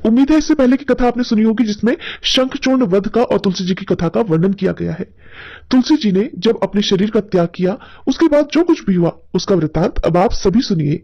उम्मीद है इससे पहले की कथा आपने सुनी होगी जिसमें शंखचूर्ण वध का और तुलसी जी की कथा का वर्णन किया गया है। तुलसी जी ने जब अपने शरीर का त्याग किया उसके बाद जो कुछ भी हुआ उसका वृत्तांत अब आप सभी सुनिए।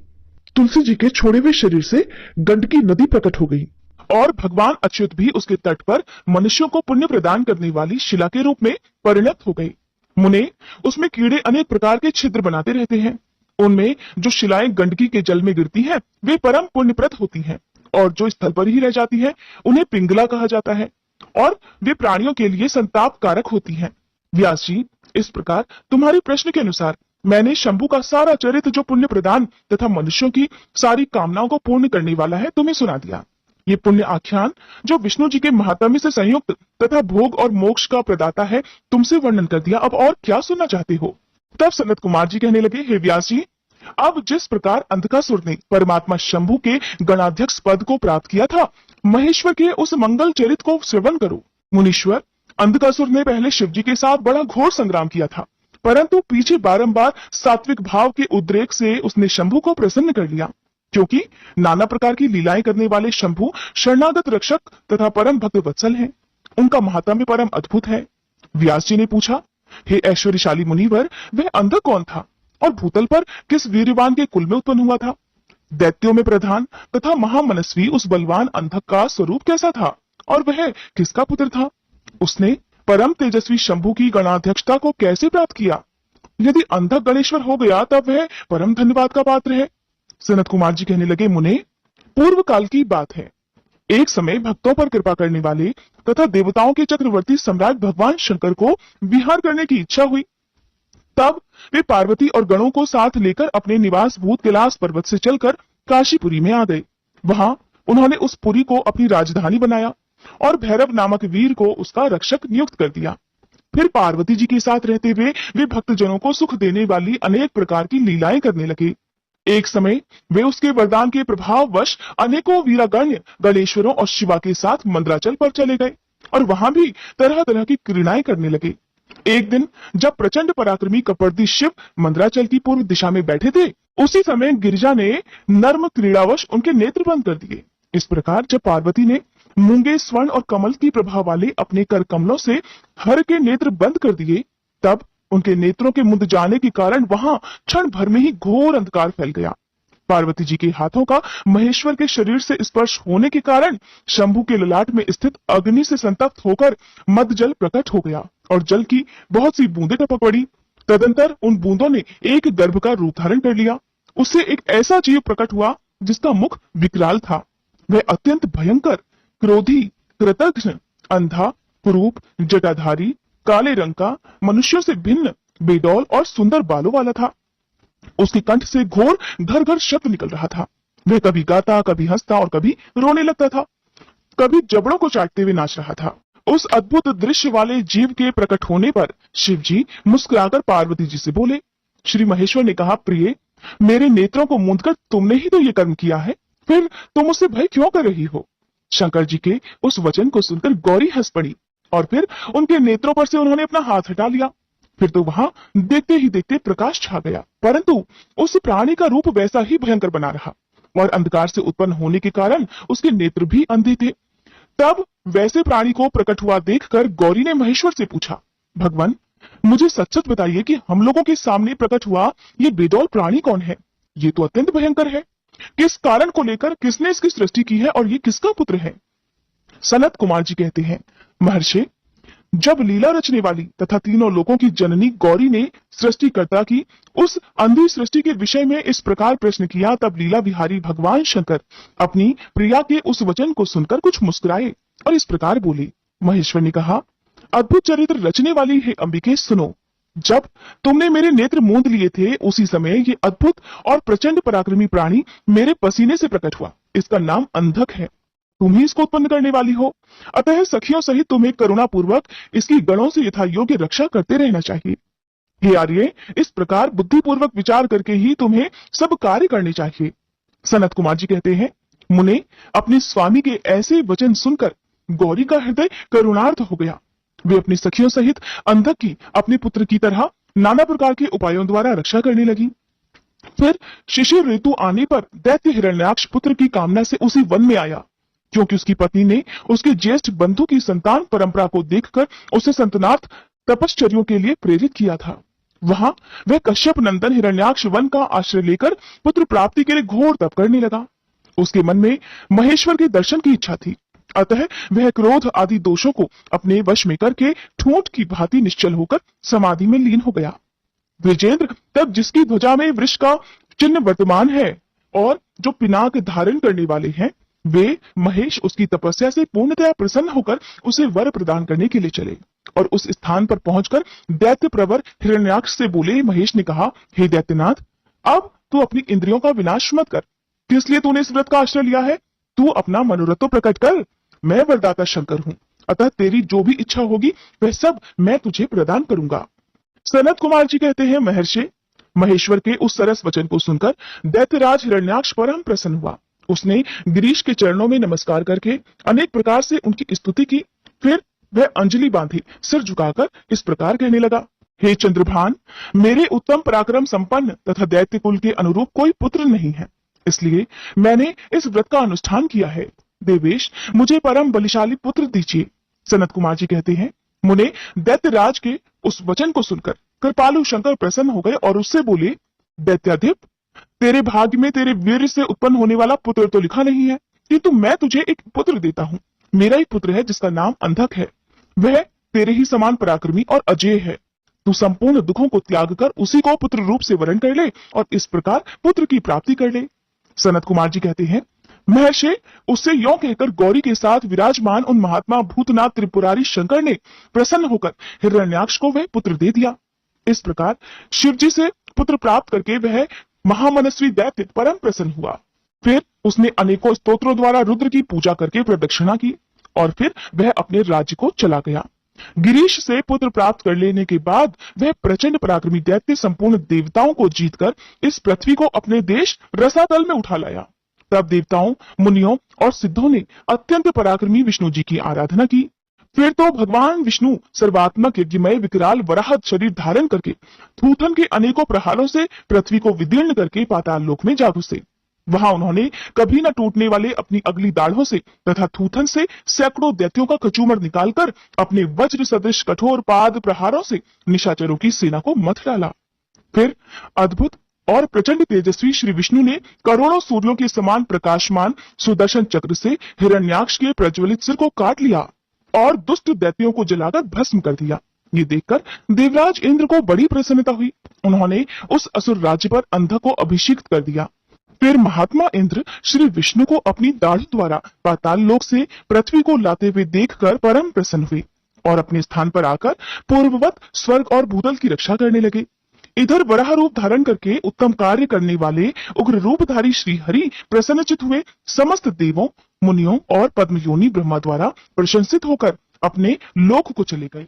तुलसी जी के छोड़े हुए शरीर से गंडकी नदी प्रकट हो गई और भगवान अच्युत भी उसके तट पर मनुष्यों को पुण्य प्रदान करने वाली शिला के रूप में परिणत हो गई। मुने, उसमें कीड़े अनेक प्रकार के छिद्र बनाते रहते हैं। उनमें जो शिलाएं गंडकी के जल में गिरती हैं वे परम पुण्यप्रद होती हैं और जो स्थल पर ही रह जाती है उन्हें पिंगला कहा जाता है और वे प्राणियों के लिए संताप कारक होती हैं। व्यास जी, इस प्रकार तुम्हारे प्रश्न के अनुसार मैंने शंभु का सारा चरित्र जो पुण्य प्रदान तथा मनुष्यों की सारी कामनाओं को पूर्ण करने वाला है तुम्हें सुना दिया। ये पुण्य आख्यान जो विष्णु जी के महात्म्य से संयुक्त तथा भोग और मोक्ष का प्रदाता है तुमसे वर्णन कर दिया। अब और क्या सुनना चाहते हो? तब सनत कुमार जी कहने लगे, हे व्यास जी, अब जिस प्रकार अंधकासुर ने परमात्मा शंभु के गणाध्यक्ष पद को प्राप्त किया था, महेश्वर के उस मंगल चरित को श्रवण करो। मुनीश्वर, अंधकासुर ने पहले शिव जी के साथ बड़ा घोर संग्राम किया था, परंतु पीछे बारंबार सात्विक भाव के उद्रेक से उसने शंभु को प्रसन्न कर लिया। क्योंकि नाना प्रकार की लीलाएं करने वाले शंभु शरणागत रक्षक तथा परम भक्त वत्सल हैं। उनका महात्म्य परम अद्भुत है। व्यास जी ने पूछा, हे ऐश्वर्यशाली मुनिवर, वह अंधक कौन था और भूतल पर किस वीरवान के कुल में उत्पन्न हुआ था? दैत्यों में प्रधान तथा महामनस्वी उस बलवान अंधक का स्वरूप कैसा था और वह किसका पुत्र था? उसने परम तेजस्वी शंभु की गणाध्यक्षता को कैसे प्राप्त किया? यदि अंधक गणेश्वर हो गया तब वह परम धन्यवाद का पात्र है। सनत कुमार जी कहने लगे, मुने, पूर्व काल की बात है। एक समय भक्तों पर कृपा करने वाले तथा देवताओं के चक्रवर्ती सम्राट भगवान शंकर को विहार करने की इच्छा हुई। तब वे पार्वती और गणों को साथ लेकर अपने निवास भूत कैलाश पर्वत से चलकर काशीपुरी में आ गए। वहां उन्होंने उस पुरी को अपनी राजधानी बनाया और भैरव नामक वीर को उसका रक्षक नियुक्त कर दिया। फिर पार्वती जी के साथ रहते हुए वे भक्तजनों को सुख देने वाली अनेक प्रकार की लीलाएं करने लगे। एक समय वे उसके वरदान के प्रभाववश अनेकों वीरागण्य गणेश्वरों और शिवा के साथ मंदराचल पर चले गए और वहां भी तरह तरह की क्रीड़ाएं करने लगे। एक दिन जब प्रचंड पराक्रमी कपर्दी शिव मंदराचल की पूर्व दिशा में बैठे थे, उसी समय गिरिजा ने नर्म क्रीड़ावश उनके नेत्र बंद कर दिए। इस प्रकार जब पार्वती ने मूंगे, स्वर्ण और कमल की प्रभाव वाले अपने कर कमलों से हर के नेत्र बंद कर दिए, तब उनके नेत्रों के मुंद जाने के कारण वहां क्षण भर में ही घोर अंधकार फैल गया। पार्वती जी के हाथों का महेश्वर के शरीर से स्पर्श होने के कारण शंभु के ललाट में स्थित अग्नि से संतप्त होकर मद जल प्रकट हो गया और जल की बहुत सी बूंदें टपक पड़ी। तदंतर उन बूंदों ने एक गर्भ का रूप धारण कर लिया। उससे एक ऐसा जीव प्रकट हुआ जिसका मुख विकराल था। वह अत्यंत भयंकर, क्रोधी, कृतघ्न, अंधा, कुरूप, जटाधारी, काले रंग का, मनुष्यों से भिन्न, बेडौल और सुंदर बालों वाला था। उसके कंठ से घोर घर घर शब्द निकल रहा था। वह कभी गाता, कभी हंसता और कभी रोने लगता था, कभी जबड़ों को चाटते हुए नाच रहा था। उस अद्भुत दृश्य वाले जीव के प्रकट होने पर शिव जी मुस्कुराकर पार्वती जी से बोले। श्री महेश्वर ने कहा, प्रिय, मेरे नेत्रों को मूंदकर तुमने ही तो ये कर्म किया है, फिर तुम उससे भय क्यों कर रही हो? शंकर जी के उस वचन को सुनकर गौरी हंस पड़ी और फिर उनके नेत्रों पर से उन्होंने अपना हाथ हटा लिया। फिर तो वहां देखते ही देखते प्रकाश छा गया, परंतु उस प्राणी का रूप वैसा ही भयंकर बना रहा और अंधकार से उत्पन्न होने के कारण उसके नेत्र भी अंधे थे। तब वैसे प्राणी को प्रकट हुआ देखकर गौरी ने महेश्वर से पूछा, भगवान, मुझे सच सच बताइए कि हम लोगों के सामने प्रकट हुआ ये बेडौल प्राणी कौन है? ये तो अत्यंत भयंकर है। किस कारण को लेकर किसने इसकी सृष्टि की है और ये किसका पुत्र है? सनत कुमार जी कहते हैं, महर्षि, जब लीला रचने वाली तथा तीनों लोगों की जननी गौरी ने सृष्टिकर्ता की उस अंधी सृष्टि के विषय में इस प्रकार प्रश्न किया, तब लीला विहारी भगवान शंकर अपनी प्रिया के उस वचन को सुनकर कुछ मुस्कुराए और इस प्रकार बोले। महेश्वर ने कहा, अद्भुत चरित्र रचने वाली है अंबिके, सुनो। जब तुमने मेरे नेत्र मूंद लिए थे उसी समय ये अद्भुत और प्रचंड पराक्रमी प्राणी मेरे पसीने से प्रकट हुआ। इसका नाम अंधक है। तुम ही इसको उत्पन्न करने वाली हो, अतः सखियों सहित तुम्हें करुणा पूर्वक इसकी गणों से यथा योग्य रक्षा करते रहना चाहिए। हे आर्य, इस प्रकार बुद्धिपूर्वक विचार करके ही तुम्हें सब कार्य करने चाहिए। सनत कुमार जी कहते हैं, मुने, अपने स्वामी के ऐसे वचन सुनकर गौरी का हृदय करुणार्थ हो गया। वे अपनी सखियों सहित अंधक की अपने पुत्र की तरह नाना प्रकार के उपायों द्वारा रक्षा करने लगी। फिर शिशिर ऋतु आने पर दैत्य हिरण्याक्ष पुत्र की कामना से उसी वन में आया। क्योंकि उसकी पत्नी ने उसके ज्येष्ठ बंधु की संतान परंपरा को देखकर उसे संतानार्थ तपश्चर्यों के लिए प्रेरित किया था। वहां वह कश्यप नंदन हिरण्याक्ष वन का आश्रय लेकर पुत्र प्राप्ति के लिए घोर तप करने लगा। उसके मन में महेश्वर के दर्शन की इच्छा थी, अतः वह क्रोध आदि दोषों को अपने वश में करके ठूंठ की भांति निश्चल होकर समाधि में लीन हो गया। विजेंद्र तब जिसकी ध्वजा में वृक्ष का चिन्ह वर्तमान है और जो पिनाक धारण करने वाले हैं, वे महेश उसकी तपस्या से पूर्णतया प्रसन्न होकर उसे वर प्रदान करने के लिए चले और उस स्थान पर पहुंचकर दैत्य प्रवर हिरण्याक्ष से बोले। महेश ने कहा, हे दैत्यनाथ, अब तू अपनी इंद्रियों का विनाश मत कर। किस लिए तूने इस व्रत का आश्रय लिया है? तू अपना मनोरथ तो प्रकट कर। मैं वरदाता शंकर हूं, अतः तेरी जो भी इच्छा होगी वह सब मैं तुझे प्रदान करूंगा। सनत कुमार जी कहते हैं, महर्षि, महेश्वर के उस सरस वचन को सुनकर दैत्यराज हिरण्याक्ष परम प्रसन्न हुआ। उसने गिरीश के चरणों में नमस्कार करके अनेक प्रकार से उनकी स्तुति की। फिर वह अंजलि बांधी सिर झुकाकर इस प्रकार कहने लगा, हे चंद्रभान, मेरे उत्तम पराक्रम संपन्न तथा दैत्य कुल के अनुरूप कोई पुत्र नहीं है, इसलिए मैंने इस व्रत का अनुष्ठान किया है। देवेश, मुझे परम बलिशाली पुत्र दीजिए। सनत कुमार जी कहते हैं, मुने दैत्यराज के उस वचन को सुनकर कृपालु शंकर प्रसन्न हो गए और उससे बोले, दैत्याधिप, तेरे भाग्य में तेरे वीर से उत्पन्न होने वाला पुत्र तो लिखा नहीं है, किंतु मैं तुझे एक पुत्र देता हूँ। मेरा ही पुत्र है जिसका नाम अंधक है। वह तेरे ही समान पराक्रमी और अजेय है। तू संपूर्ण दुखों को त्याग कर उसी को पुत्र रूप से वरण कर ले और इस प्रकार पुत्र की प्राप्ति कर ले। सनत कुमार जी कहते हैं, महर्षि, उससे यों कहकर गौरी के साथ विराजमान उन महात्मा भूतनाथ त्रिपुरारी शंकर ने प्रसन्न होकर हिरण्याक्ष को वह पुत्र दे दिया। इस प्रकार शिवजी से पुत्र प्राप्त करके वह महामनस्वी दैत्य परम प्रसन्न हुआ। फिर उसने अनेकों स्तोत्रों द्वारा रुद्र की पूजा करके प्रदक्षिणा की और फिर वह अपने राज्य को चला गया। गिरीश से पुत्र प्राप्त कर लेने के बाद वह प्रचंड पराक्रमी दैत्य संपूर्ण देवताओं को जीतकर इस पृथ्वी को अपने देश रसातल में उठा लाया। तब देवताओं, मुनियों और सिद्धों ने अत्यंत पराक्रमी विष्णु जी की आराधना की। फिर तो भगवान विष्णु सर्वात्मक यज्ञमय विकराल वराह शरीर धारण करके थूथन के अनेकों प्रहारों से पृथ्वी को विदीर्ण करके पाताल लोक में जा घुसे। वहां उन्होंने कभी न टूटने वाले अपनी अगली दाढ़ों से तथा थूथन से सैकड़ों दैत्यों का कचूमर निकालकर अपने वज्र सदृश कठोर पाद प्रहारों से निशाचरों की सेना को मथ डाला। फिर अद्भुत और प्रचंड तेजस्वी श्री विष्णु ने करोड़ों सूर्यों के समान प्रकाशमान सुदर्शन चक्र से हिरण्याक्ष के प्रज्वलित सिर को काट लिया और दुष्ट दैत्यों को जलाकर भस्म कर दिया। ये देखकर देवराज इंद्र को बड़ी प्रसन्नता हुई। उन्होंने उस असुर राज्य पर अंधक को अभिषिक्त कर दिया। फिर महात्मा इंद्र श्री विष्णु को अपनी दाढ़ी द्वारा पाताल लोक से पृथ्वी को लाते हुए देखकर परम प्रसन्न हुए और अपने स्थान पर आकर पूर्ववत स्वर्ग और भूतल की रक्षा करने लगे। इधर वराह रूप धारण करके उत्तम कार्य करने वाले उग्र रूपधारी श्री हरि प्रसन्नचित हुए समस्त देवों, मुनियों और पद्मयोनि ब्रह्मा द्वारा प्रशंसित होकर अपने लोक को चले गए।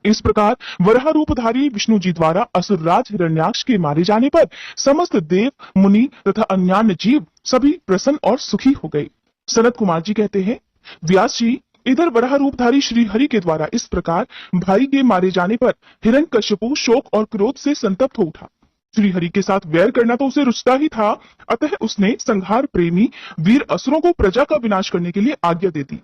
इस प्रकार वराह रूपधारी विष्णु जी द्वारा असुरराज हिरण्याक्ष के मारे जाने पर समस्त देव, मुनि तथा अन्यान्य जीव सभी प्रसन्न और सुखी हो गए। सनत कुमार जी कहते हैं, व्यास जी, इधर वराह रूपधारी श्री हरि के द्वारा इस प्रकार भाई के मारे जाने पर हिरण्यकश्यपु शोक और क्रोध से संतप्त हो उठा। श्री हरि के साथ वैर करना तो उसे रुचता ही था, अतः उसने संहार प्रेमी वीर असुरों को प्रजा का विनाश करने के लिए आज्ञा दे दी।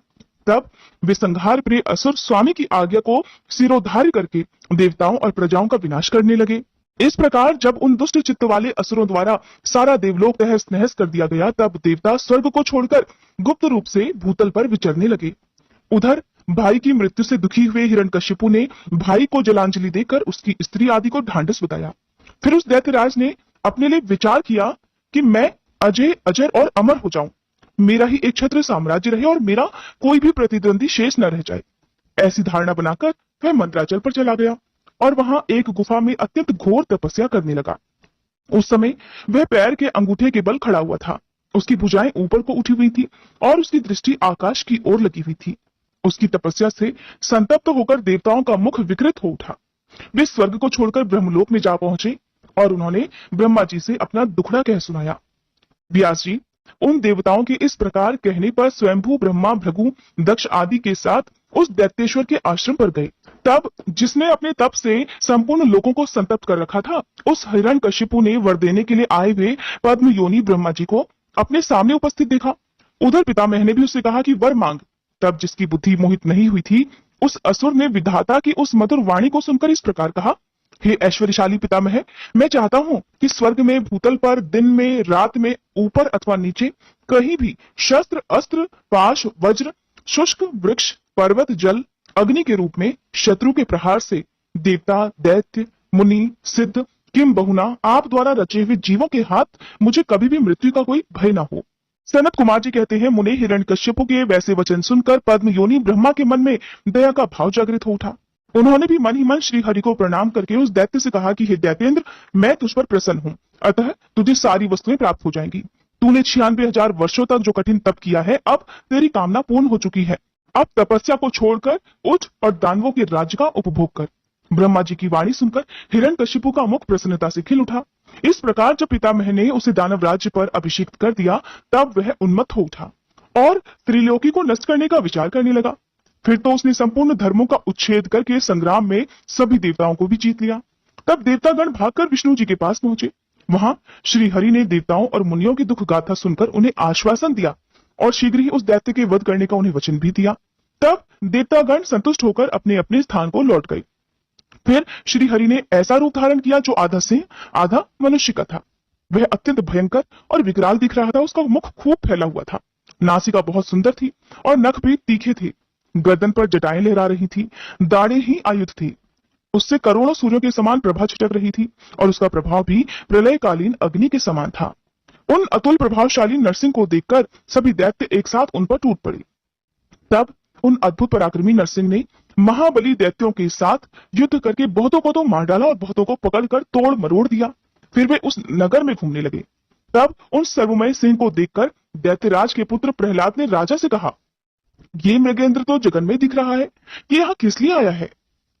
तब वे संहार प्रिय असुर स्वामी की आज्ञा को सिरोधार्य करके देवताओं और प्रजाओं का विनाश करने लगे। इस प्रकार जब उन दुष्ट चित्त वाले असुरों द्वारा सारा देवलोक तहस नहस कर दिया गया, तब देवता स्वर्ग को छोड़कर गुप्त रूप से भूतल पर विचरने लगे। उधर भाई की मृत्यु से दुखी हुए हिरण्यकशिपु ने भाई को जलांजलि देकर उसकी स्त्री आदि को ढांढस बताया। फिर उस दैत्यराज ने अपने लिए विचार किया कि मैं अजय, अजर और अमर हो जाऊं, मेरा ही एक छत्र साम्राज्य रहे और मेरा कोई भी प्रतिद्वंदी शेष न रह जाए। ऐसी धारणा बनाकर वह मंदराचल पर चला गया और वहां एक गुफा में अत्यंत घोर तपस्या करने लगा। उस समय वह पैर के अंगूठे के बल खड़ा हुआ था। उसकी भुजाएं ऊपर को उठी हुई थी और उसकी दृष्टि आकाश की ओर लगी हुई थी। उसकी तपस्या से संतप्त होकर देवताओं का मुख विकृत हो उठा। वे स्वर्ग को छोड़कर ब्रह्मलोक में जा पहुंचे और उन्होंने ब्रह्मा जी से अपना दुखड़ा कह सुनाया। व्यास जी, उन देवताओं के इस प्रकार कहने पर स्वयंभू ब्रह्मा, भृगु, दक्ष आदि के साथ उस दैत्येश्वर के आश्रम पर गए। तब जिसने अपने तप से संपूर्ण लोगों को संतप्त कर रखा था, उस हिरण्यकशिपु ने वर देने के लिए आए हुए पद्म योनि ब्रह्मा जी को अपने सामने उपस्थित देखा। उधर पितामह ने भी उससे कहा कि वर मांग। तब जिसकी बुद्धि मोहित नहीं हुई थी, उस असुर ने विधाता की उस मधुर वाणी को सुनकर इस प्रकार कहा, हे ऐश्वर्यशाली पितामह, मैं चाहता हूं कि स्वर्ग में, भूतल पर, दिन में, रात में, ऊपर अथवा नीचे, कहीं भी शस्त्र, अस्त्र, पाश, वज्र, शुष्क वृक्ष, पर्वत, जल, अग्नि के रूप में शत्रु के प्रहार से देवता, दैत्य, मुनि, सिद्ध, किम बहुना आप द्वारा रचे हुए जीवों के हाथ मुझे कभी भी मृत्यु का कोई भय ना हो। सनत कुमार जी कहते हैं, मुने हिरण्यकश्यप के वैसे वचन सुनकर पद्म योनि ब्रह्मा के मन में दया का भाव जागृत हो उठा। उन्होंने भी मन ही मन श्री हरि को प्रणाम करके उस दैत्य से कहा कि हे दैत्येंद्र, मैं तुझ पर प्रसन्न हूं, अतः तुझे सारी वस्तुएं प्राप्त हो जाएंगी। तूने 96,000 वर्षों तक जो कठिन तप किया है, अब तेरी कामना पूर्ण हो चुकी है। अब तपस्या को छोड़कर उठ और दानवों के राज्य का उपभोग कर। ब्रह्मा जी की वाणी सुनकर हिरण्यकशिपु का मुख प्रसन्नता से खिल उठा। इस प्रकार जब पितामह ने उसे दानव राज्य पर अभिषिक्त कर दिया, तब वह उन्मत्त हो उठा और त्रिलोकी को नष्ट करने का विचार करने लगा। फिर तो उसने संपूर्ण धर्मों का उच्छेद करके संग्राम में सभी देवताओं को भी जीत लिया। तब देवतागण भागकर विष्णु जी के पास पहुंचे। वहां श्री हरि ने देवताओं और मुनियों की दुख गाथा सुनकर उन्हें आश्वासन दिया और शीघ्र ही उस दैत्य के वध करने का उन्हें वचन भी दिया। तब देवतागण संतुष्ट होकर अपने अपने स्थान को लौट गए। फिर श्री हरि ने ऐसा रूप धारण किया जो आधा सिंह आधा मनुष्य का था। वह अत्यंत भयंकर और विकराल दिख रहा था। उसका मुख खूब फैला हुआ था, नासिका बहुत सुंदर थी और नख भी तीखे थे। गर्दन पर जटाएं लहरा रही थी, दाढ़ें ही आयुध थी। उससे करोड़ों सूर्यों के समान प्रभा छिटक रही थी और उसका प्रभाव भी प्रलयकालीन अग्नि के समान था। उन अतुल प्रभावशाली नरसिंह को देखकर सभी दैत्य एक साथ उन पर टूट पड़े। तब उन अद्भुत पराक्रमी नरसिंह ने महाबली दैत्यों के साथ युद्ध करके बहुतों को तो मार डाला और बहुतों को पकड़कर तोड़ मरोड़ दिया। फिर वे उस नगर में घूमने लगे। तब उन सर्वमय सिंह को देखकर दैत्यराज के पुत्र प्रहलाद ने राजा से कहा, ये मृगेंद्र तो जगन में दिख रहा है, ये यहाँ किस लिए आया है?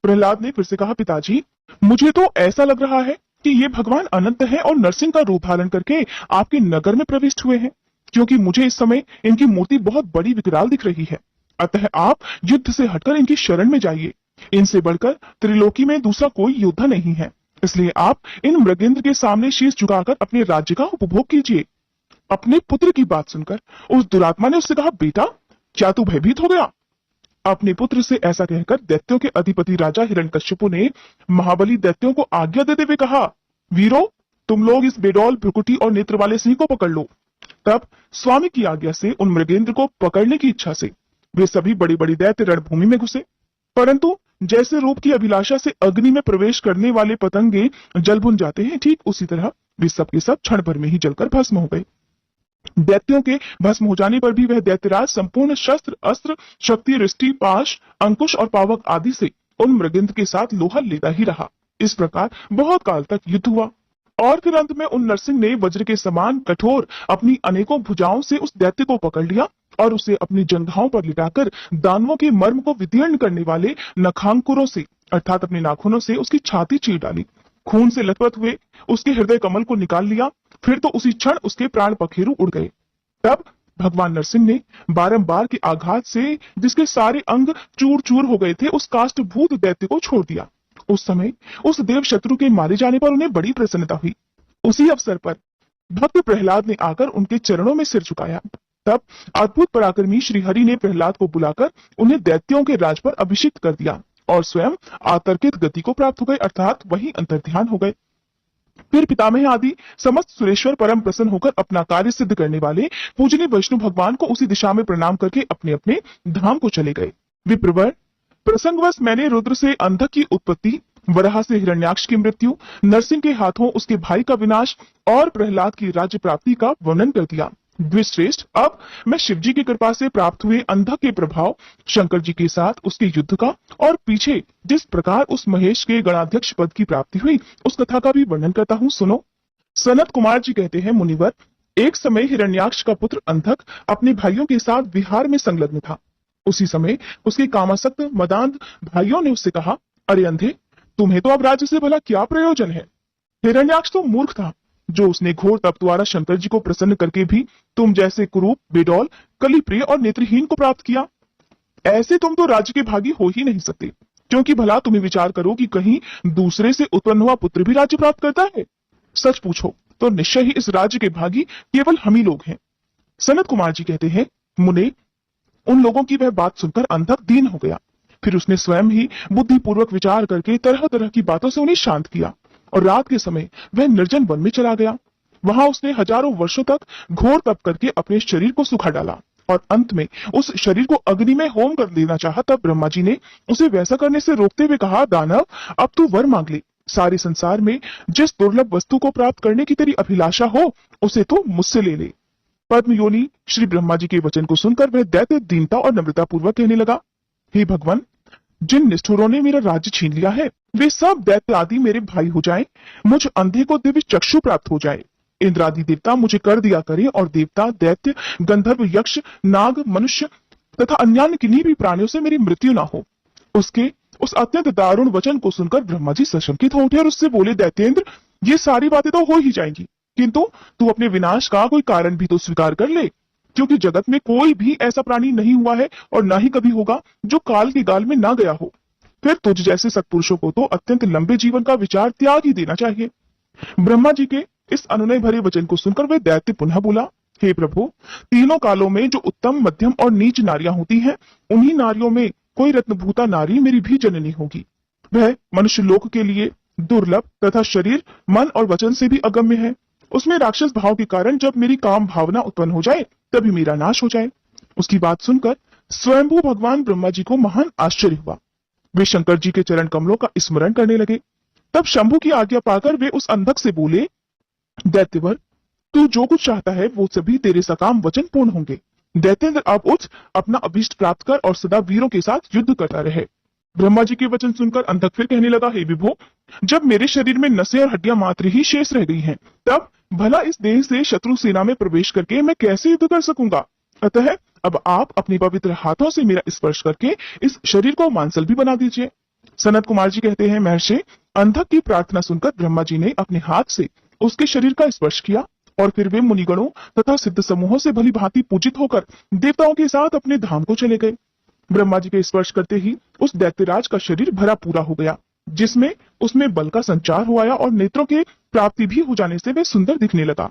प्रहलाद ने फिर से कहा, पिताजी, मुझे तो ऐसा लग रहा है कि ये भगवान अनंत है और नरसिंह का रूप धारण करके आपके नगर में प्रविष्ट हुए हैं, क्योंकि मुझे इस समय इनकी मूर्ति बहुत बड़ी विकराल दिख रही है। अतः आप युद्ध से हटकर इनकी शरण में जाइए। इनसे बढ़कर त्रिलोकी में दूसरा कोई योद्धा नहीं है, इसलिए आप इन मृगेंद्र के सामने शीश झुकाकर अपने राज्य का उपभोग कीजिए। अपने पुत्र की बात सुनकर उस दुरात्मा ने उससे कहा, बेटा, क्या तू भयभीत हो गया? अपने पुत्र से ऐसा कहकर दैत्यों के अधिपति राजा हिरण्यकश्यपु ने महाबली दैत्यों को आज्ञा देते हुए कहा, वीरो, तुम लोग इस बेडौल, भ्रुकुटी और नेत्र वाले सिंह को पकड़ लो। तब स्वामी की आज्ञा से उन मृगेंद्र को पकड़ने की इच्छा से वे सभी बड़ी बड़ी दैत्य रणभूमि में घुसे। परंतु जैसे रूप की अभिलाषा से अग्नि में प्रवेश करने वाले पतंगे जल भुन जाते हैं, ठीक उसी तरह वे सब के सब क्षण भर में ही जलकर भस्म हो गए। दैत्यों के भस्म हो जाने पर भी वह दैत्यराज संपूर्ण शस्त्र, अस्त्र, शक्ति, रिष्टि, पाश, अंकुश और पावक आदि से उन मृगेंद्र के साथ लोहा लेता ही रहा। इस प्रकार बहुत काल तक युद्ध हुआ और फिर अंत में उन नरसिंह ने वज्र के समान कठोर अपनी अनेकों भुजाओं से उस दैत्य को पकड़ लिया और उसे अपनी जंघाओं पर लिटाकर दानवों के मर्म को विदीर्ण करने वाले नखांकुरों से, अर्थात अपने नाखूनों से उसकी छाती चीर डाली। खून से लथपथ हुए उसके हृदय कमल को निकाल लिया। फिर तो उसी क्षण उसके प्राण पखेरु उड़ गए। तब भगवान नरसिंह ने बारंबार के आघात से जिसके सारे अंग चूर चूर हो गए थे, उस काष्ठभूत दैत्य को छोड़ दिया। उस समय उस देव शत्रु के मारे जाने पर उन्हें बड़ी प्रसन्नता हुई। उसी अवसर पर भक्त प्रहलाद ने आकर उनके चरणों में सिर झुकाया। तब अद्भुत पराक्रमी श्री हरि ने प्रहलाद को बुलाकर उन्हें दैत्यों के राज पर अभिषिक्त कर दिया और स्वयं आतर्कित गति को प्राप्त हो गए, अर्थात वही अंतर्ध्यान हो गए। फिर पितामह आदि समस्त सुरेश्वर परम प्रसन्न होकर अपना कार्य सिद्ध करने वाले पूजनीय विष्णु भगवान को उसी दिशा में प्रणाम करके अपने अपने धाम को चले गए। विप्रवर, प्रसंगवश मैंने रुद्र से अंधक की उत्पत्ति, वराह से हिरण्याक्ष की मृत्यु, नरसिंह के हाथों उसके भाई का विनाश और प्रहलाद की राज्य प्राप्ति का वर्णन कर दिया। द्विश्रेष्ठ, अब मैं शिवजी की कृपा से प्राप्त हुए अंधक के प्रभाव, शंकर जी के साथ उसके युद्ध का और पीछे जिस प्रकार उस महेश के गणाध्यक्ष पद की प्राप्ति हुई, उस कथा का भी वर्णन करता हूँ, सुनो। सनत कुमार जी कहते हैं, मुनिवर, एक समय हिरण्याक्ष का पुत्र अंधक अपने भाइयों के साथ विहार में संलग्न था। उसी समय उसके कामासक्त मदांध भाइयों ने उससे कहा, अरे अंधे, तुम्हें तो अब राज्य से भला क्या प्रयोजन है? हिरण्याक्ष तो मूर्ख था, जो उसने घोर तप द्वारा शंकर जी को प्रसन्न करके भी तुम जैसे कुरूप, बेडौल, कलिप्रिय और नेत्रहीन को प्राप्त किया। ऐसे तुम तो राज्य के भागी हो ही नहीं सकते, क्योंकि भला तुम्हें विचार करो कि कहीं दूसरे से उत्पन्न हुआ पुत्र भी राज्य प्राप्त करता है? सच पूछो तो निश्चय ही इस राज्य के भागी केवल हम ही लोग हैं। सनत कुमार जी कहते हैं, मुने, उन लोगों की वह बात सुनकर अंधक दीन हो गया। फिर उसने स्वयं ही बुद्धिपूर्वक विचार करके तरह तरह की बातों से उन्हें शांत किया और रात के समय वह निर्जन वन में चला गया। वहां उसने हजारों वर्षों तक घोर तप करके अपने शरीर को सुखा डाला और अंत में उस शरीर को अग्नि में होम कर देना चाहा। तब ब्रह्मा जी ने उसे वैसा करने से रोकते हुए कहा, दानव, अब तू वर मांग ले। सारे संसार में जिस दुर्लभ वस्तु को प्राप्त करने की तेरी अभिलाषा हो, उसे तू मुझसे ले ले। पद्म योनि श्री ब्रह्मा जी के वचन को सुनकर वह दैत्य दीनता और नम्रता पूर्वक कहने लगा, हे भगवान, जिन निष्ठुरों ने मेरा राज्य छीन लिया है, वे सब दैत्य आदि मेरे भाई हो जाएं। मुझ अंधे को दिव्य चक्षु प्राप्त हो जाए। इंद्र आदि देवता मुझे कर दिया करे और देवता, दैत्य, गंधर्व, यक्ष, नाग, मनुष्य तथा अन्य किन्हीं भी प्राणियों से मेरी मृत्यु ना हो। उसके उस अत्यंत दारुण वचन को सुनकर ब्रह्मा जी सशंकित हो उठे और उससे बोले, दैत्येंद्र, ये सारी बातें तो हो ही जाएंगी, किंतु तू अपने विनाश का कोई कारण भी तो स्वीकार कर ले, क्योंकि जगत में कोई भी ऐसा प्राणी नहीं हुआ है और ना ही कभी होगा जो काल के गाल में ना गया हो। फिर तुझ जैसे सत्पुरुषों को तो अत्यंत लंबे जीवन का विचार त्याग ही देना चाहिए। ब्रह्मा जी के इस अनुनय भरे वचन को सुनकर वह दैत्य पुनः बोला, हे प्रभु, तीनों कालों में जो उत्तम, मध्यम और नीच नारियां होती हैं, उन्हीं नारियों में कोई रत्नभूता नारी मेरी भी जननी होगी। वह मनुष्य लोक के लिए दुर्लभ तथा शरीर, मन और वचन से भी अगम्य है। उसमें राक्षस भाव के कारण जब मेरी काम भावना उत्पन्न हो जाए, तभी मेरा नाश हो जाए। उसकी बात सुनकर स्वयंभू भगवान ब्रह्मा जी को महान आश्चर्य हुआ। वे शंकर जी के चरण कमलों का स्मरण करने लगे। तब शंभु की आज्ञा पाकर वे उस अंधक से बोले, दैत्यवर, तू जो कुछ चाहता है वो सभी तेरे सकाम वचन पूर्ण होंगे। दैत्येंद्र, अब उठ, अपना अभीष्ट प्राप्त कर और सदा वीरों के साथ युद्ध करता रहे। ब्रह्मा जी के वचन सुनकर अंधक फिर कहने लगा, हे विभो, जब मेरे शरीर में नसें और हड्डियां मात्र ही शेष रह गई हैं, तब भला इस देह से शत्रु सेना में प्रवेश करके मैं कैसे युद्ध कर सकूंगा। अतः अब आप अपने पवित्र हाथों से मेरा स्पर्श करके इस शरीर को मांसल भी बना दीजिए। सनत कुमार जी कहते हैं, महर्षि, अंधक की प्रार्थना सुनकर ब्रह्मा जी ने अपने हाथ से उसके शरीर का स्पर्श किया और फिर वे मुनिगणों तथा सिद्ध समूहों से भली भांति पूजित होकर देवताओं के साथ अपने धाम को चले गए। ब्रह्मा जी के स्पर्श करते ही उस दैत्यराज का शरीर भरा पूरा हो गया, जिसमें उसमें बल का संचार हो आया और नेत्रों की प्राप्ति भी हो जाने से वह सुंदर दिखने लगा।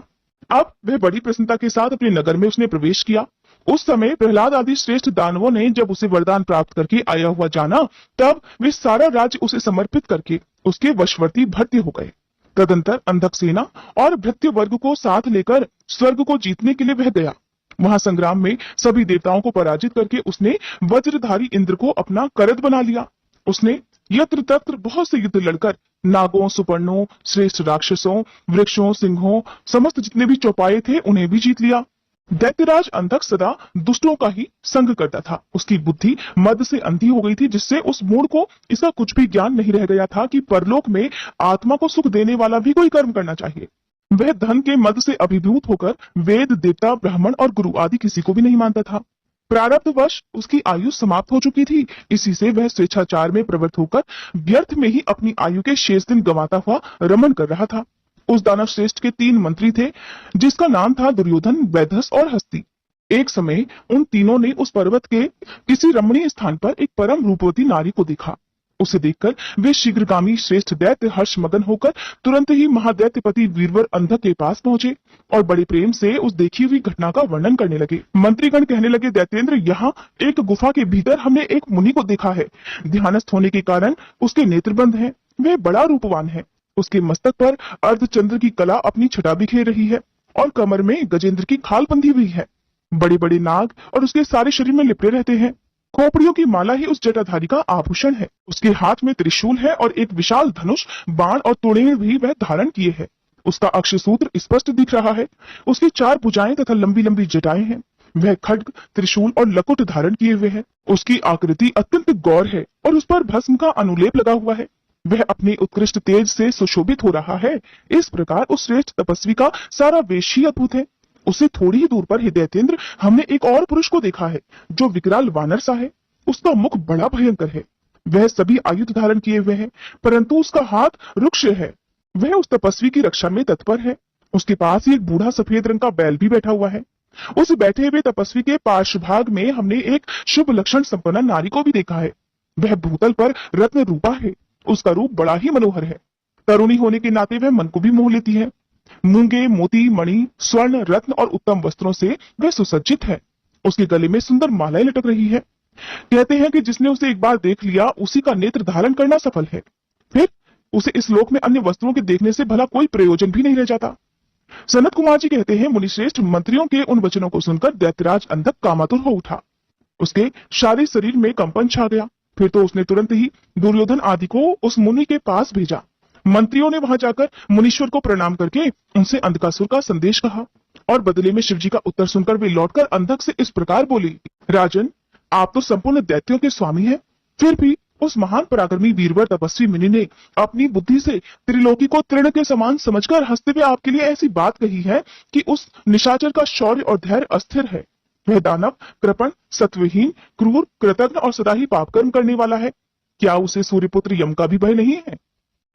अब वह बड़ी प्रसन्नता के साथ अपने नगर में उसने प्रवेश किया। उस समय प्रहलाद आदि श्रेष्ठ दानवों ने जब उसे वरदान प्राप्त करके आया हुआ जाना, तब वे सारा राज्य उसे समर्पित करके उसके वशवर्ती भृत्य हो गए। तदंतर अंधक सेना और भृत्य वर्ग को साथ लेकर स्वर्ग को जीतने के लिए वह गया। वहां संग्राम में सभी देवताओं को पराजित करके उसने वज्रधारी इंद्र को अपना करद बना लिया। उसने यत्र तत्र बहुत से युद्ध लड़कर नागों, सुपर्णों, श्रेष्ठ राक्षसों, वृक्षों, सिंहों, समस्त जितने भी चौपाए थे उन्हें भी जीत लिया। दैत्यराज अंधक सदा दुष्टों का ही संग करता था। उसकी बुद्धि मद से अंधी हो गई थी, जिससे उस मूढ़ को इसका कुछ भी ज्ञान नहीं रह गया था कि परलोक में आत्मा को सुख देने वाला भी कोई कर्म करना चाहिए। वह धन के मद से अभिभूत होकर वेद, देवता, ब्राह्मण और गुरु आदि किसी को भी नहीं मानता था। प्रारब्धवश उसकी आयु समाप्त हो चुकी थी। इसी से वह स्वेच्छाचार में प्रवृत्त होकर व्यर्थ में ही अपनी आयु के शेष दिन गंवाता हुआ रमण कर रहा था। उस दानव श्रेष्ठ के 3 मंत्री थे, जिसका नाम था दुर्योधन, वैधस और हस्ती। एक समय उन तीनों ने उस पर्वत के किसी रमणीय स्थान पर एक परम रूपवती नारी को देखा। उसे देखकर वे शीघ्रगामी श्रेष्ठ दैत्य हर्ष मगन होकर तुरंत ही महादैत्यपति वीरवर अंधक के पास पहुंचे और बड़े प्रेम से उस देखी हुई घटना का वर्णन करने लगे। मंत्रीगण कहने लगे, दैत्येंद्र, यहाँ एक गुफा के भीतर हमने एक मुनि को देखा है। ध्यानस्थ होने के कारण उसके नेत्र बंद हैं। वह बड़ा रूपवान है। उसके मस्तक पर अर्धचंद्र की कला अपनी छटा बिखेर रही है और कमर में गजेंद्र की खाल बंधी हुई है। बड़े बड़े नाग और उसके सारे शरीर में लिपटे रहते हैं। खोपड़ियों की माला ही उस जटाधारी का आभूषण है। उसके हाथ में त्रिशूल है और एक विशाल धनुष, बाण और तोड़ेण भी वह धारण किए है। उसका अक्षसूत्र स्पष्ट दिख रहा है। उसकी 4 भुजाएं तथा लंबी लंबी जटाएं हैं। वह खड्ग, त्रिशूल और लकुट धारण किए हुए है। उसकी आकृति अत्यंत गौर है और उस पर भस्म का अनुलेप लगा हुआ है। वह अपने उत्कृष्ट तेज से सुशोभित हो रहा है। इस प्रकार उस श्रेष्ठ तपस्वी का सारा वेश ही अद्भुत है। उससे थोड़ी ही दूर पर हे दैत्येंद्र, हमने एक और पुरुष को देखा है, जो विकराल वानर सा है। उसका मुख बड़ा भयंकर है। वह सभी आयुध धारण किए हुए है, परंतु उसका हाथ रुक्ष है। वह उस तपस्वी की रक्षा में तत्पर है। उसके पास ही एक बूढ़ा सफेद रंग का बैल भी बैठा हुआ है। उस बैठे हुए तपस्वी के पार्श्वभाग में हमने एक शुभ लक्षण संपन्न नारी को भी देखा है। वह भूतल पर रत्न रूपा है। उसका रूप बड़ा ही मनोहर है। तरुणी होने के नाते वह मन को भी मोह लेती है। मूंगे, मोती, मणि, स्वर्ण, रत्न और उत्तम वस्त्रों से वह सुसज्जित है। उसके गले में सुंदर मालाएं लटक रही है। कहते हैं कि जिसने उसे एक बार देख लिया उसी का नेत्र धारण करना सफल है। फिर उसे इस लोक में अन्य वस्तुओं के देखने से भला कोई प्रयोजन भी नहीं रह जाता। सनत कुमार जी कहते हैं, मुनिश्रेष्ठ, मंत्रियों के उन वचनों को सुनकर दैत्यराज अंधक कामातुर हो उठा। उसके सारे शरीर में कंपन छा गया। फिर तो उसने तुरंत ही दुर्योधन आदि को उस मुनि के पास भेजा। मंत्रियों ने वहां जाकर मुनीश्वर को प्रणाम करके उनसे अंधकासुर का संदेश कहा और बदले में शिवजी का उत्तर सुनकर वे लौटकर अंधक से इस प्रकार बोली, राजन, आप तो संपूर्ण दैत्यों के स्वामी हैं, फिर भी उस महान पराक्रमी वीरवर तपस्वी मुनि ने अपनी बुद्धि से त्रिलोकी को तृण के समान समझकर हंसते हुए आपके लिए ऐसी बात कही है कि उस निशाचर का शौर्य और धैर्य अस्थिर है। वह दानव, कृपण, सत्वहीन, क्रूर, कृतज्ञ और सदा ही पाप कर्म करने वाला है। क्या उसे सूर्यपुत्र यम का भी भय नहीं है?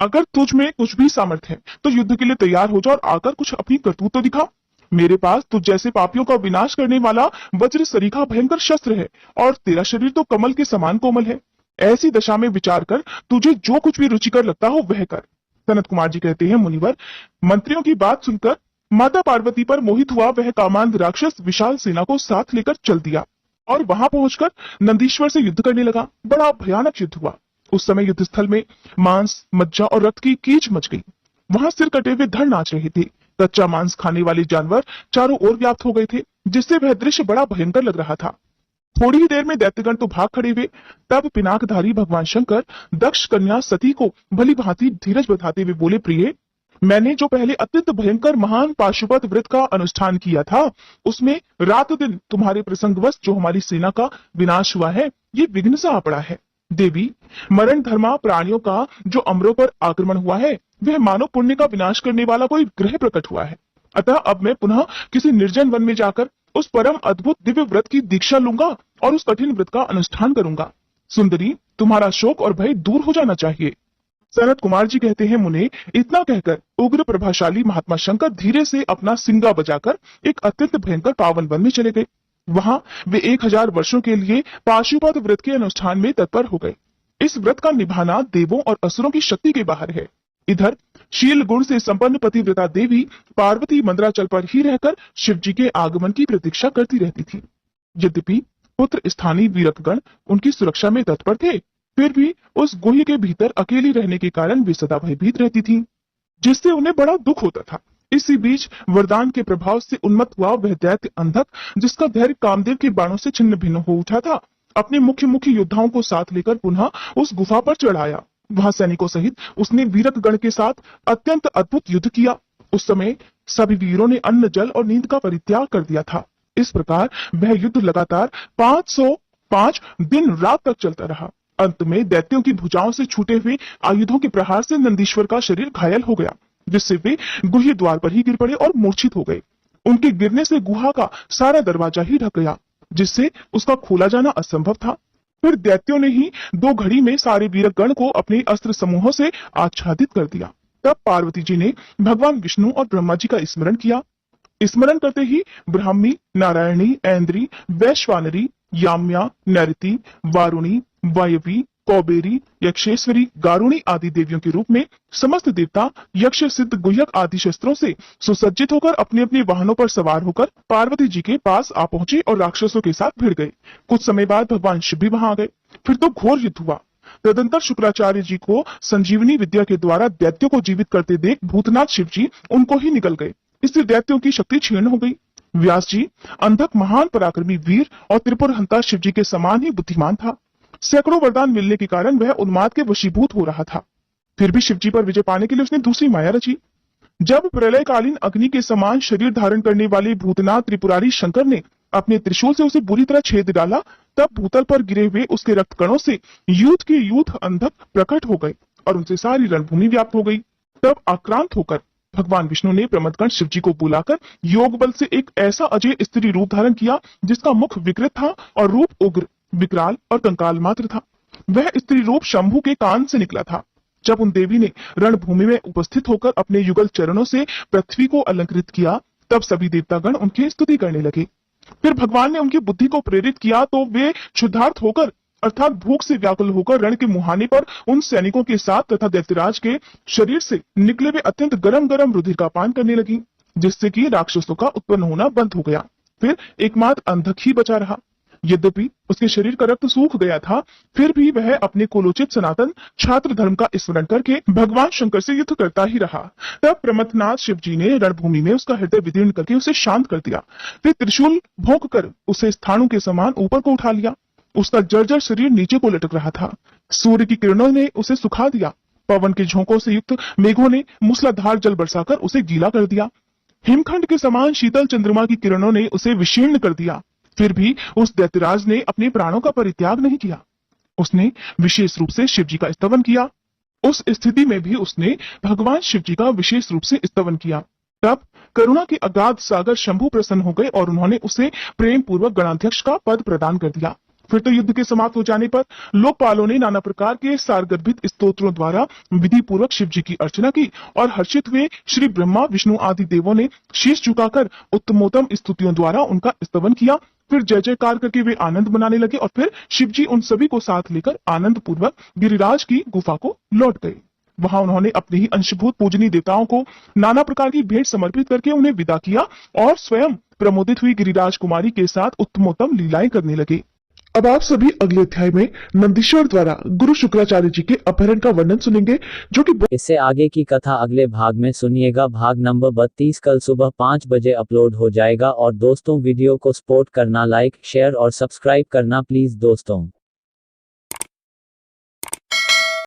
अगर तुझ में कुछ भी सामर्थ्य है तो युद्ध के लिए तैयार हो जा और आकर कुछ अपनी करतूत तो दिखा। मेरे पास तुझ जैसे पापियों का विनाश करने वाला वज्र सरीखा भयंकर शस्त्र है और तेरा शरीर तो कमल के समान कोमल है। ऐसी दशा में विचार कर, तुझे जो कुछ भी रुचिकर लगता हो वह कर। सनत कुमार जी कहते हैं, मुनिवर, मंत्रियों की बात सुनकर माता पार्वती पर मोहित हुआ वह कामांध राक्षस विशाल सेना को साथ लेकर चल दिया और वहां पहुंचकर नंदीश्वर से युद्ध करने लगा। बड़ा भयानक युद्ध हुआ। उस समय युद्ध स्थल में मांस, मज्जा और रक्त की कीच मच गई। वहां सिर कटे हुए धड़ नाच रहे थे। कच्चा मांस खाने वाले जानवर चारों ओर व्याप्त हो गए थे, जिससे वह दृश्य बड़ा भयंकर लग रहा था। थोड़ी ही देर में दैत्यगण तो भाग खड़े हुए। तब पिनाकधारी भगवान शंकर दक्ष कन्या सती को भली भांति धीरज बताते हुए बोले, प्रिय, मैंने जो पहले अत्यंत भयंकर महान पाशुपत व्रत का अनुष्ठान किया था, उसमें रात दिन तुम्हारे प्रसंगवश जो हमारी सेना का विनाश हुआ है, ये विघ्न सा आ पड़ा है। देवी, मरण धर्मा प्राणियों का जो अमरों पर आक्रमण हुआ है, वह मानव पुण्य का विनाश करने वाला कोई ग्रह प्रकट हुआ है। अतः अब मैं पुनः किसी निर्जन वन में जाकर उस परम अद्भुत दिव्य व्रत की दीक्षा लूंगा और उस कठिन व्रत का अनुष्ठान करूंगा। सुंदरी, तुम्हारा शोक और भय दूर हो जाना चाहिए। सनत कुमार जी कहते हैं, मुने, इतना कहकर उग्र प्रभाशाली महात्मा शंकर धीरे से अपना सिंगा बजाकर एक अत्यंत भयंकर पावन वन में चले गए। वहां वे 1000 वर्षों के लिए पाशुपत व्रत के अनुष्ठान में तत्पर हो गए। इस व्रत का निभाना देवों और असुरों की शक्ति के बाहर है। इधर शील गुण से संपन्न पतिव्रता देवी पार्वती मंदराचल पर ही रहकर शिवजी के आगमन की प्रतीक्षा करती रहती थी। यद्यपि पुत्र स्थानीय वीरकगण उनकी सुरक्षा में तत्पर थे, फिर भी उस गुह्य के भीतर अकेली रहने के कारण वे सदा भयभीत रहती थीं, जिससे उन्हें बड़ा दुख होता था। इसी बीच वरदान के प्रभाव से उन्मत्त हुआ वह दैत्य अंधक, जिसका धैर्य कामदेव के बाणों से छिन्न भिन्न हो उठा था, अपने मुख्य योद्धाओं को साथ लेकर पुनः उस गुफा पर चढ़ आया। वहां सैनिकों सहित उसने वीरकगण के साथ अत्यंत अद्भुत युद्ध किया। उस समय सभी वीरों ने अन्न, जल और नींद का परित्याग कर दिया था। इस प्रकार वह युद्ध लगातार 505 दिन रात तक चलता रहा। अंत में दैत्यों की भुजाओं से छूटे हुए आयुधों के प्रहार से नंदीश्वर का शरीर घायल हो गया, जिससे वे गुह्य द्वार पर ही गिर पड़े और मूर्छित हो गए। उनके गिरने से गुहा का सारा दरवाजा ही ढक गया, जिससे उसका खोला जाना असंभव था। फिर दैत्यों ने ही 2 घड़ी में सारे वीरगण को अपने अस्त्र समूहों से आच्छादित कर दिया। तब पार्वती जी ने भगवान विष्णु और ब्रह्मा जी का स्मरण किया। स्मरण करते ही ब्राह्मी, नारायणी, ऐन्द्री, वैश्वानरी, याम्या, नैऋति, वारुणी, वायवी, कौबेरी, यक्षेश्वरी, गारुणी आदि देवियों के रूप में समस्त देवता यक्ष, सिद्ध, गुह्यक आदि शस्त्रों से सुसज्जित होकर अपने अपने वाहनों पर सवार होकर पार्वती जी के पास आ पहुंचे और राक्षसों के साथ भिड़ गए। कुछ समय बाद भगवान शिव भी वहां आ गए। फिर तो घोर युद्ध हुआ। तदंतर शुक्राचार्य जी को संजीवनी विद्या के द्वारा दैत्यों को जीवित करते देख भूतनाथ शिव जी उनको ही निकल गए। इससे दैत्यों की शक्ति क्षीण हो गई। व्यास जी, अंधक महान पराक्रमी वीर और त्रिपुर हंता शिव जी के समान ही बुद्धिमान था। सैकड़ों वरदान मिलने के कारण वह उन्माद के वशीभूत हो रहा था। फिर भी शिवजी पर विजय पाने के लिए उसने दूसरी माया रची। जब प्रलयकालीन अग्नि के समान शरीर धारण करने वाले भूतनाथ त्रिपुरारी शंकर ने अपने त्रिशूल से उसे बुरी तरह छेद डाला, तब भूतल पर गिरे हुए उसके रक्त कणों से यूथ के यूथ अंधक प्रकट हो गए और उनसे सारी रणभूमि व्याप्त हो गई। तब आक्रांत होकर भगवान विष्णु ने प्रमदगण शिवजी को बुलाकर योग बल से एक ऐसा अजय स्त्री रूप धारण किया, जिसका मुख विकृत था और रूप उग्र, विकराल और कंकाल मात्र था। वह स्त्री रूप शंभु के कान से निकला था। जब उन देवी ने रणभूमि में उपस्थित होकर अपने युगल चरणों से पृथ्वी को अलंकृत किया, तब सभी देवतागण उनकी स्तुति करने लगे। फिर भगवान ने उनकी बुद्धि को प्रेरित किया तो वे क्षुधार्त होकर अर्थात भूख से व्याकुल होकर रण के मुहाने पर उन सैनिकों के साथ तथा दैत्यराज के शरीर से निकले हुए अत्यंत गरम गरम रुधिर का पान करने लगी, जिससे कि राक्षसों का उत्पन्न होना बंद हो गया। फिर एकमात्र अंधक ही बचा रहा। यद्यपि उसके शरीर का रक्त सूख गया था, फिर भी वह अपने कुलोचित सनातन छात्र धर्म का स्मरण करके भगवान शंकर से युद्ध करता ही रहा। तब प्रमथनाथ शिव जी ने रणभूमि में उसका हृदय विदीर्ण करके उसे शांत कर दिया। फिर त्रिशूल भोंक कर उसे स्थाणु के समान ऊपर को उठा लिया। उसका जर्जर शरीर नीचे को लटक रहा था। सूर्य की किरणों ने उसे सुखा दिया। पवन के झोंकों से युक्त मेघों ने मूसलाधार जल बरसाकर उसे गीला कर दिया। हिमखंड के समान शीतल चंद्रमा की किरणों ने उसे विशीर्ण कर दिया। फिर भी उस दैत्यराज ने अपने प्राणों का परित्याग नहीं किया। उसने विशेष रूप से शिव जी का स्तवन किया। उस स्थिति में भी उसने भगवान शिव जी का विशेष रूप से स्तवन किया। तब करुणा के अगाध सागर शंभु प्रसन्न हो गए और उन्होंने उसे प्रेम पूर्वक गणाध्यक्ष का पद प्रदान कर दिया। फिर तो युद्ध के समाप्त हो जाने पर लोकपालों ने नाना प्रकार के सारगर्भित स्तोत्रों द्वारा विधि पूर्वक शिव जी की अर्चना की और हर्षित हुए श्री ब्रह्मा विष्णु आदि देवों ने शीश झुकाकर उत्तमोत्तम स्तुतियों द्वारा उनका स्तवन किया। फिर जय जयकार करके वे आनंद मनाने लगे और फिर शिव जी उन सभी को साथ लेकर आनंद पूर्वक गिरिराज की गुफा को लौट गए। वहां उन्होंने अपने ही अंशभूत पूजनीय देवताओं को नाना प्रकार की भेंट समर्पित करके उन्हें विदा किया और स्वयं प्रमोदित हुई गिरिराज कुमारी के साथ उत्तमोत्तम लीलाएं करने लगे। अब आप सभी अगले अध्याय में नंदीश्वर द्वारा गुरु शुक्राचार्य जी के अपहरण का वर्णन सुनेंगे, जो कि इससे आगे की कथा अगले भाग में सुनिएगा। भाग नंबर 32 कल सुबह 5 बजे अपलोड हो जाएगा। और दोस्तों, वीडियो को सपोर्ट करना, लाइक, शेयर और सब्सक्राइब करना प्लीज दोस्तों।